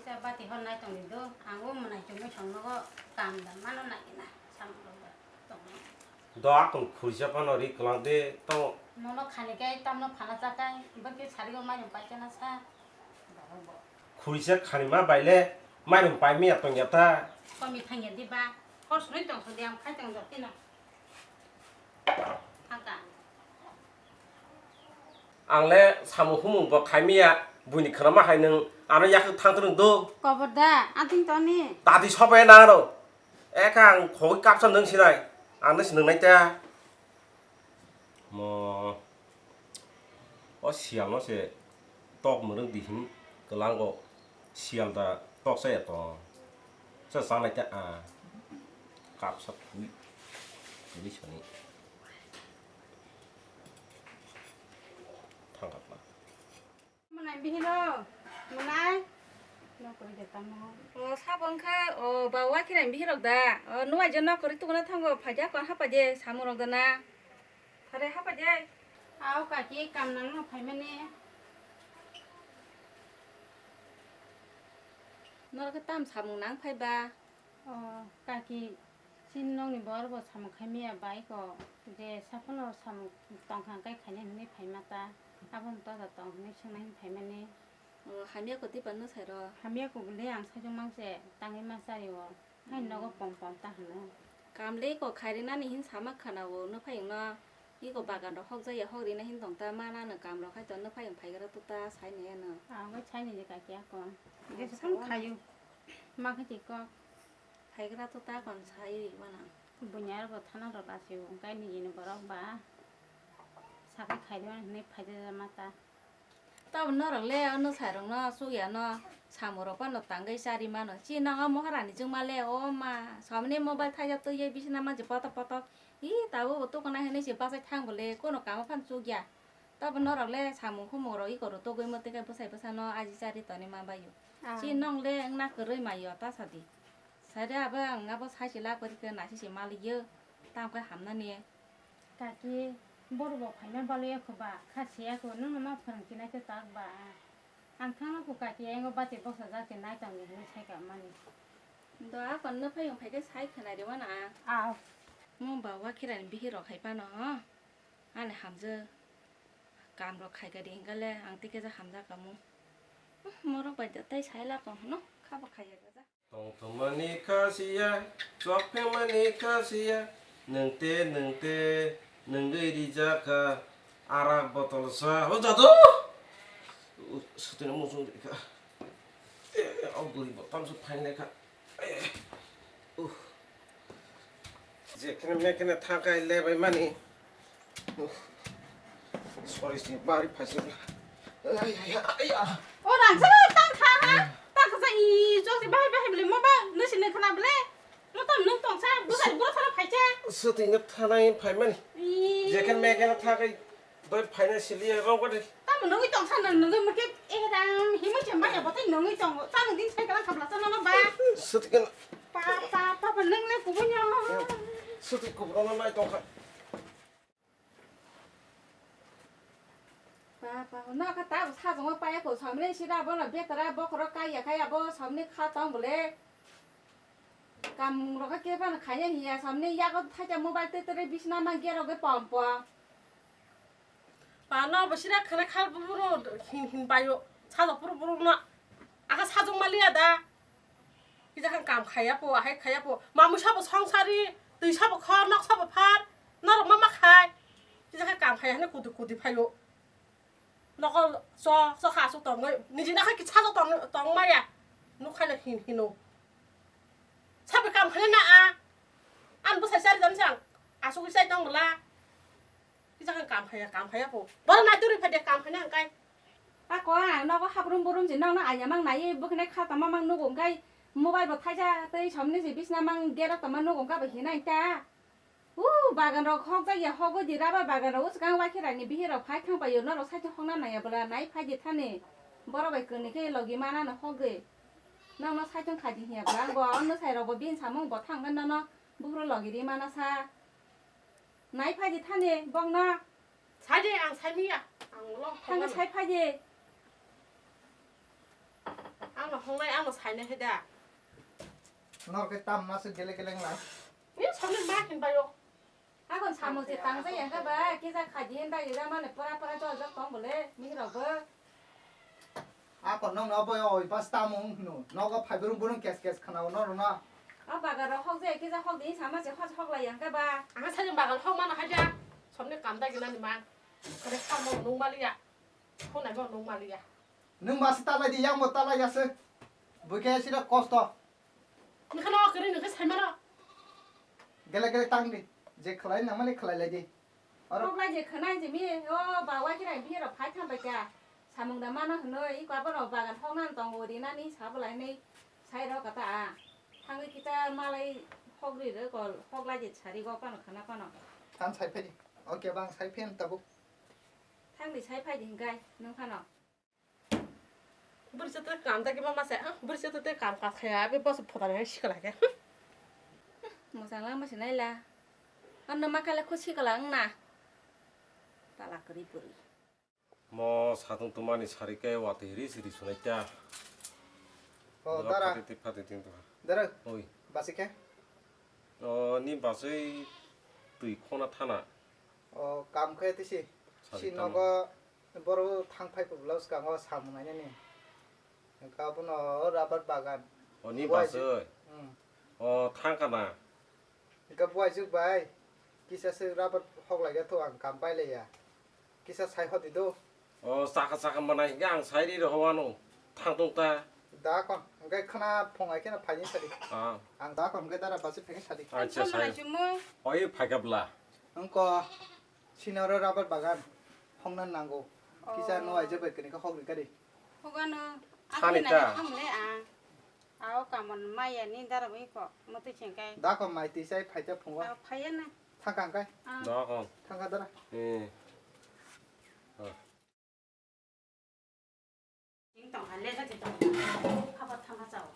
자 바티 혼나이 동리도 아고 뭐나 좀 정노고 땀다 만원나기나 참로다 동 너 아까 구시작한 어리 그런데 또 너너 가니까 땀너 파나짜까 이렇게 자리가 많이 좀 빠지나 사 구시작 가니만 발래 말은 발미야 동야타 거미 탕게디 봐 거수는 정서 대양 팔정 잡기나 아까 안래 사무 후문 뭐 갈미야 문이 그나마 하는 아는 약 탕들은 너 거보다 아팅 떠니 나도 섭외 나로 애강 거기 값선 능시나이 안 능시 능나이자 뭐 시험 nó tóc mà đừng dính cái lăng của siam ta tóc sẽ to sẽ sang này chắc cặp sắp quý đi chơi này thằng gặp mà 뭐나 비히로 뭐나 너 거기 됐다 뭐 사번카 바와 키랑 비히럭다 누가 전화 거리 또 그나 탄거 파자 건 하빠제 사무럭다나 다래 하빠제 아우 까지 깜나는 팔면네 너가 땀 사무낭 파이바 까기 신농이 뭐라고 사무 카미야 바이고 이제 사포노 사무 똥한 까이 카네 팔마다 아번 또다 똥네 청나인 팔면네 하미야 거디 받는 사러 하미야 고글레 양 사정망세 땅에 마사리워 하이 너가 뻥뻥 따하네 감레 거 카리나니 흰 사막하나고 너 파잉나 이거 바간도 혹자야 혹리나 흰 동타 마나는 감로 카전 너 파잉 파이가라 또따 사이네나 왜 차이니 까기야 건 이게 참 가요 막 하지 거 파이가라 또따 건 사이 와나 분야로 타나로 라시오 까이니 이는 거라 봐 사가 카이면 네 파이자 마다 따분 너랑 레 너 사랑 너 소야 너 사무로 관노 땅게 사리마 너 지나가 뭐 하라니 정말 레 엄마 섬네 모바일 타자 또 예비시나마 지 빠따 이 따고 또 그나 해네 지 빠세 탕 볼래 꼬노 까마 판 쪽이야 따분 너랑 레 사무 호모로 이거로 또 그뭐 때가 보사 너 아지 자리 떠니만 봐요 지농 레 응나 그르이 마요 따사디 사랴 봐 응나 보 사실라 거리 그 나시시 말이여 땅거 함나니 까기 뭐로 팔면 발로야 그봐 카시야 그는 막 프랑키나 그 딱봐 안탕나 그 까기 앵거 바티 복사 자티 나이 땅에 그 차이가 많이 너 아건 너 파용 파게 사이 크나리 와나 뭐 바와 키라니 비히로 खाइपानो आने हमजे कामरो खाइगा देंगले आंती के जा हमजा कामु मोरो बजे तै छाइला को न खाबो खाइगा जा 동통만이 카시야 쫙팽만이 카시야 능때 능의리자카 아락버틀사 어자도 스테는 무슨 데가 어그리 뭐 땀수 파이네카 이제 그냥 매캐나 타가 레바이마니 소리 씨 말이 파시라 아야 오랑스는 땅 타나 땅에서 이 저기 바이 빌리 뭐바 너신네 그나 빌레 너땀 능똥 사 무슨 사람 팔자 스티는 타나인 파이마니 이제 그냥 매캐나 타가 너 파이나 실리에 가거든 땀은 너희 똥 사는 너희 뭐 이렇게 애랑 힘을 좀 많이 못해 너희 똥 사는 딩 차이가 갑라서 너는 봐 스티는 빠빠 능래 부분이야 스티 고브로는 많이 동카 पापा न का ता सा जंग पाए को सामने सिरा बन बेतरा बखरो काया खाया बो सामने खाता बोले काम रका के बन खाया हिया सामने या को थाजा मोबाइल ते तेरे बिसना मा गेरो गे पंप पाना बसिरा खाना खा बुरो हिन बायो साजो बुरो ना आका साजो मालिया दा इजा खान काम खाया पो हाय खाया पो मामुसाबो संसारी दैसाबो ख नक्साबो फार नर मा खाय इजा खान काम खाया ने कुदि फायो नको स खासो तंग निजिना खा कि साजो तंग माया नु खाना हिनो साबे काम खाना ना आन बसाय सारि जन सांग आसु कि साइ दं बला इजा खान काम खाया पो बर ना तुरि फादे काम खाना अंकाय आ को आ न को हाब्रुम बुरुम जि न आया मां नाय बखने खाता मा मां नुगो गाय मोबाइल ब थाजा तै सामने जि बिसना मां गेरा त मा नुगो गा बहिना इता बागान र खक जाय हगो दिराबा बागान र उसगां वाखिरानि बिहिर फाइ थां पायो न र साइथ हंना नाया बला नाय फाइ थाने बर बाय कने के लगी माना न हगे न न साइथ खादि हिया बा ग न साइर ब बिन सामं ब थांगन न बुग्रो लगिरि माना सा नाय फाइ थाने बंग न 사제 안 살미야 안 올라 थांगा साइ फाइ आंनो संनाय आंनो सायनो होदा नरके ताम नासो गेले गेले ला 니 손을 막힌 봐요 아건 사무제 땅자 양가 봐 기자 가지인다 이자 만에 뿌라뿌라 저저 똥벌레 미라고 아 건너 너버요 이바스 따몽 노 너가 파이브룸 부는 깨스 카나오 너로나 아빠가 혹제 기자 혹니 사무제 혹라 양가 봐 아가 사진 막을 헉만 하자 손을 감다긴 하니만 그래 사모 농말이야 손에 뭐 농말이야 능 마스 따라디 양못 따라야스 부게 시라 코스토 니가 나와 그래 니가 살만아 गेले गेले तांगदि जे खलाय ना माने खलाय लायदि 혹라 제 그나지 미 바와 기라 비라 파탄 바까 사몽다 마나 흔어 이 과번어 바간 혹난 똥오리나니 사불라니 사이로 갔다 한국 기자 말이 혹리를 걸 혹라 제 차리고 빠노 가나 빠노 탄 사이페디 오케이 방 사이펜 따고 탕리 사이파지 인가이 능 파노 부르셔 때 감다기만 마세 부르셔 때 감가 해야 비 버스 포다네 시끄라게 모상라 마시나이라 안너 마칼라 코치가랑나 따라 그리 뿌리 뭐 사동 또만이 사리게 와도 이리시리 손했자 어 따라 파티팅도 따라 오이 바시케 님 바스이 뚜이 코나 타나 어 감케 뜻이 신너가 버로 탕파이프 블라우스 강어 사무나냐니 가보노 라버 바간 님 바스 탕가나 그러니까 부아이 죽바이 기사스 라버 혹라게 토안 감바이레야 기사 사이 허디도 싸가 만나 양 사이리를 하와노 탕동따 다건 그러니까 크나 봉아이케나 파니 사리 아 안 다건 그 따라 바스 팽 사리 아차 사이 어이 파갑라 응거 시너러 라버 바간 홍난 난고 기사 노아이 저베 그니까 혹리까리 혹아는 타니까. 함래 아오 까만 마야 니 다라 보이고 못이 챙가이 다건 마이티 사이 파이자 봉와 파야나 탕강가이 나건 탕가더라 예 띵동 할래가 지동 파바 탕가자오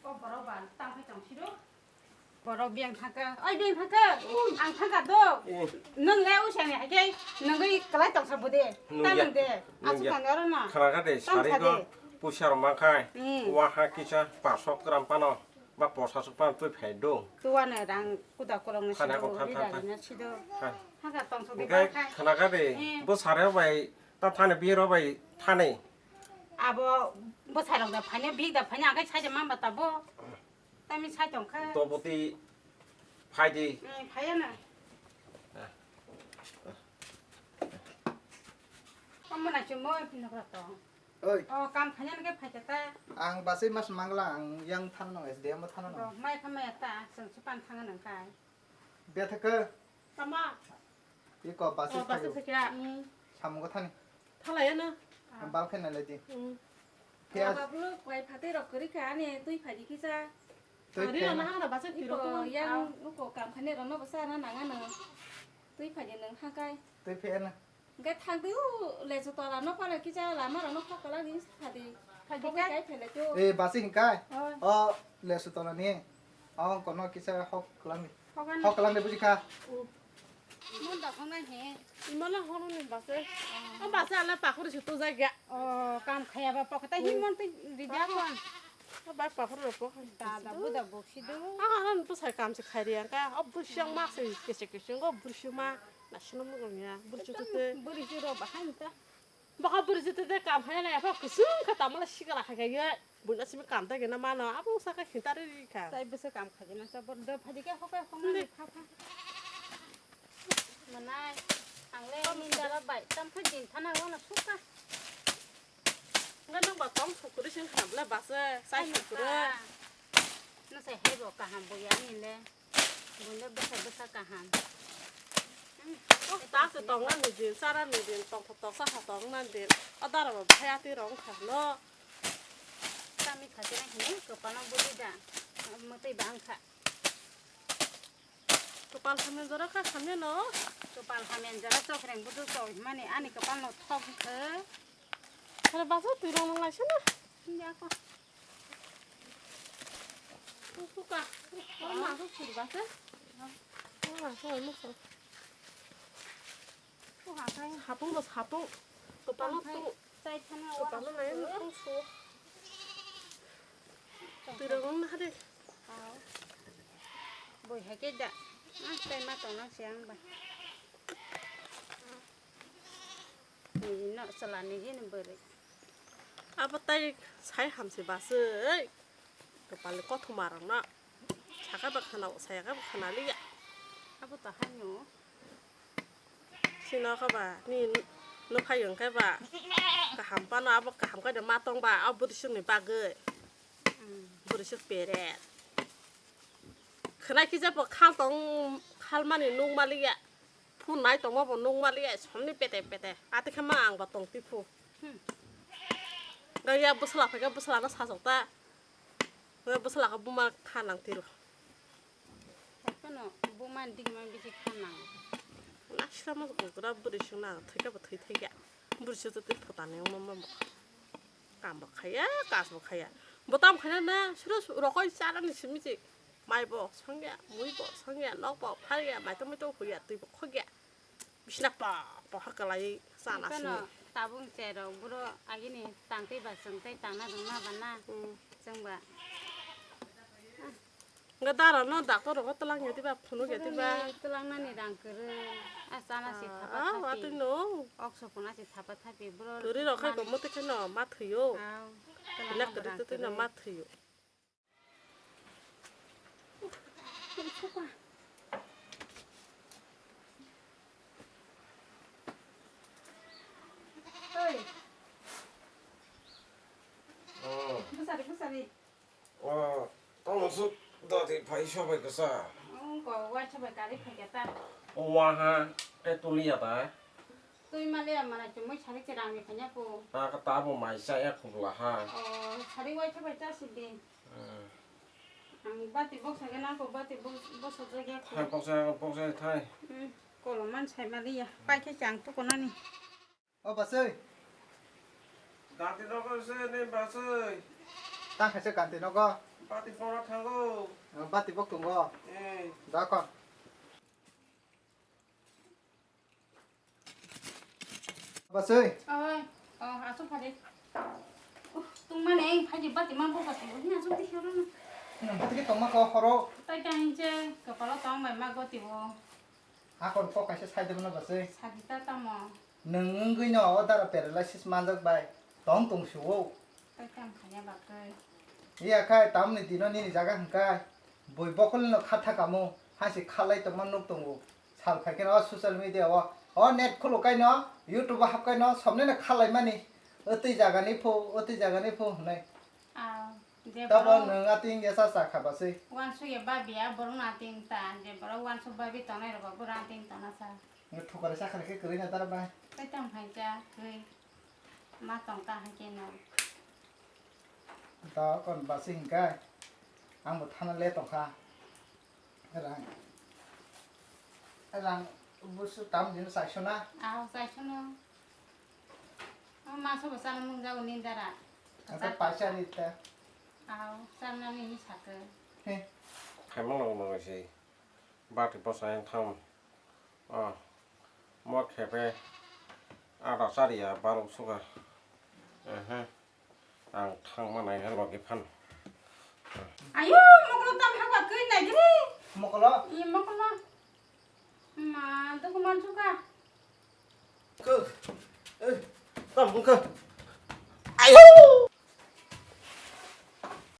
버러 반 땅 회장 싫어 버러 비앙 탕가 어이 비앙 탕가 안 탕가도 능 레오 샹이 하게 능이 클라이 땅 살보데 땅인데 아주 간여러나 카나가데 사리가 부샤로 망카이 와하 기차 파속 그람파노 막 보사속판 또 패도 tuan orang kuda korong Khana ko nasi khan do nasi do khan haga tong so di cái ba 카나가데 뭐 사려 바이 ता थाने बिरो बाई थाने abo bo sai rong da phanya bi da phanya ga chai ma bata bo tami chai tong kha तो बोती फाइदी phaya na kamu na chumo pin ko to 어이 kam phanya na ga phaya ta 앙 바스 마스 망라 앙양 타노 SDM 타노 ro mai khama ta sung chupan thang nang kai 베타크 까마 이거 바스 어 타요 봤을 때야 사무고 타니 탈라야나 바펜 날레디 응 페아 바블로 quay phá tê rồi cái này tôi phải đi kia ra 우리는 하나 봤을 때 이거 양 놓고 감 khné rồi nó bớt xa nó nặng nữa tôi phải đi nâng hai cây tôi 페나 cái thang tiêu lệ số to là nó qua là kia ra là mà nó khó cái là đi phải đi cái phải là cho 에 바스 힌카이 어 레스토랑이 어 거노 기사 혹 클랑이 혹 클랑데 부지카 mun da khong na he 이만한 하루는 봤을 봤을 알라 바꾸로 또 자기야 kam khaya ba pa ta hi mon ti ri ja kon 말 바꾸로 고 ta da bu da bu si do 하나는 또 살감지 카리야가 불쌍 막세 계속 거 불쌍마 나시는 거냐 불쌍 때 bu ri ro ba han ta baka 불쌍 때 감하냐 봐 그슨 갔다 말라 시간 하게 문 아침에 감다게나 많아 아무 사가 기다리니까 sai bu sa kam khaji na sa bor do phaji ka hokai khong na pha pha manai ang le min da ra bai tam pha jin thana wa na suka ngân bà tóm sụp cái xin hầm là bà sẽ sai sụp cái nó sẽ hay bỏ cả hàm bồi ăn nhìn đây bồi nó bớt sa cả hàm ta sẽ tóm ngân người điện sa ra người điện tóm tóm sa hạt tóm ngân điện ở đó là bà hay tí rong khẩn nó ta mi khai cái này hình cái pan nó bồi đã mà tay bang khá cái pan khăm rồi đó khác khăm nó cái pan hàm nhân ra cho cái này bồi rồi mà này anh cái pan nó thong thế cái bà sẽ tí rong lại xem dạ con không cả nó mà không chịu bà sẽ nó là sao mất rồi cô hả thấy habung cái pan nó tụ tay thân cái pan nó này nó không số từ đó nó đi bồi hay cái đã tay má tao nó sáng bà nhìn nó sờ làn này nó bơi đấy à bắt tay sai hàm gì bà sư ấy cái bà lấy có thùng mà rằng nó chả cái bậc nào sai cái bậc nào đi ạ bắt tao hay nhổ xin nó các bà ni nó hay những cái bà cái hàm bà nó cái hàm cái để má tông bà ao bút xương này bà gơi bút xương bể đẹp khởi khiจะบอกข้าวต้องข้าวมันนี่นุ่งมาเลยอ่ะพูดไหนต้องว่าบอกนุ่งมาเลยอ่ะฉันนี่เป็ดแต่อาทิตย์ข้ามาอ่างบอกตรงที่พูดก็ยังบุษลาไปก็บุษลาก็สะสมแต่ก็บุษลาก็บุมาข้างหลังทีรู้ ก็เนาะบุมันดิ้งมันไปที่ข้างหลัง นักชิลมาก็กระบุริชนะเธอก็บอกเธอเยอะบุริชจะติดผู้ตาเนี่ยมันบอกการบอกใครอ่ะการบอกใครอ่ะบอกตามใครนะฉันรู้ก็อีสานนี่ชิมิจิไม่บอกช่างแก่มุ้ยบอกช่างแก่นอกบอกพายแก่ไม่ต้องคุยตีบอกข้อแก่ไม่ใช่นักบอกฮักอะไรสารสิ ตาบุ้งเจอเราบุรุษอากินี่ต่างที่บัดสงใต้ต่างหน้าตรงหน้าบ้านหน้าจังหวะ nggak tahu no dokter dokter telangnya tiba penuh ya tiba tulang nani rangker asana si ah waktu no oksopuna si thapat thapi bro turi lo kai kamu tuh no matrio nak turi tuh no matrio ơi besar tao suốt đó thì phải cho phải cái sao có qua cho bài cá đi phải cái ta hoa ha cái tôi liệt à tôi mà liệt mà là chúng mới chả cái răng này phải nhá cô cái tá bộ máy xe cũng là ha chả đi qua cho bài ta xịt đi anh bắt thì bóc cái nào cô bắt thì bóc sợi cái hai bóc xe thay cô làm ăn xài mà đi à bay cái chẳng tôi còn ăn ô bà ơi đặt thì nó có xe nên bà ơi tăng hay sẽ cản thì nó có bà thì phong nó thằng cô bắt thì bốc tùng có đó con bà ơi ơi à xuống phải đi tung mà này phải gì bắt thì mang bốc vào tủ nhà xuống đi theo đó bắt cái tùng mà có horo tay cái chứ cái bao tông mày mang có tiểu con phô cái sẽ sai được nó bà ơi sai ta tao mà nâng cái nhỏ ta là paralysis man được bài tóm tùng số tay cầm khả nhà bạc ơi iya khai tam ni tino ni jaga hangkai boi bokol no khatha kamu hasi khalai to man nok tongo sal khai ke no social media o net kholo kai no youtube hap kai no somne na khalai mani oti jaga ni pho nai ta ba nang ating ya sa kha ba sei wan su ye ba bia borong ating ta je boro wan su ba bi to nai ro ba boro ating ta na sa ngi thukar sa khale ke kri na tar ba tay cầm phải cha ơi má tòng ta hay trên nào ta kon ba sing kai ang một thana le tong kha rang bu su tam din sa shona sai cho nó má số bữa sáng mùng rau nên ra đã ta pa cha ni ta sáng năm nay sạc cơ he hay mong lòng mọi gì bà thì bao sáng thăm mót kẹp về đào sa đi bà lục xúc ha thằng mà này hay gọi cái phân ayo mau kalau tam hak ke này cái đi mo ko lo iya mau kalau mà tôi không ăn suka cơ tâm cũng cơ ayo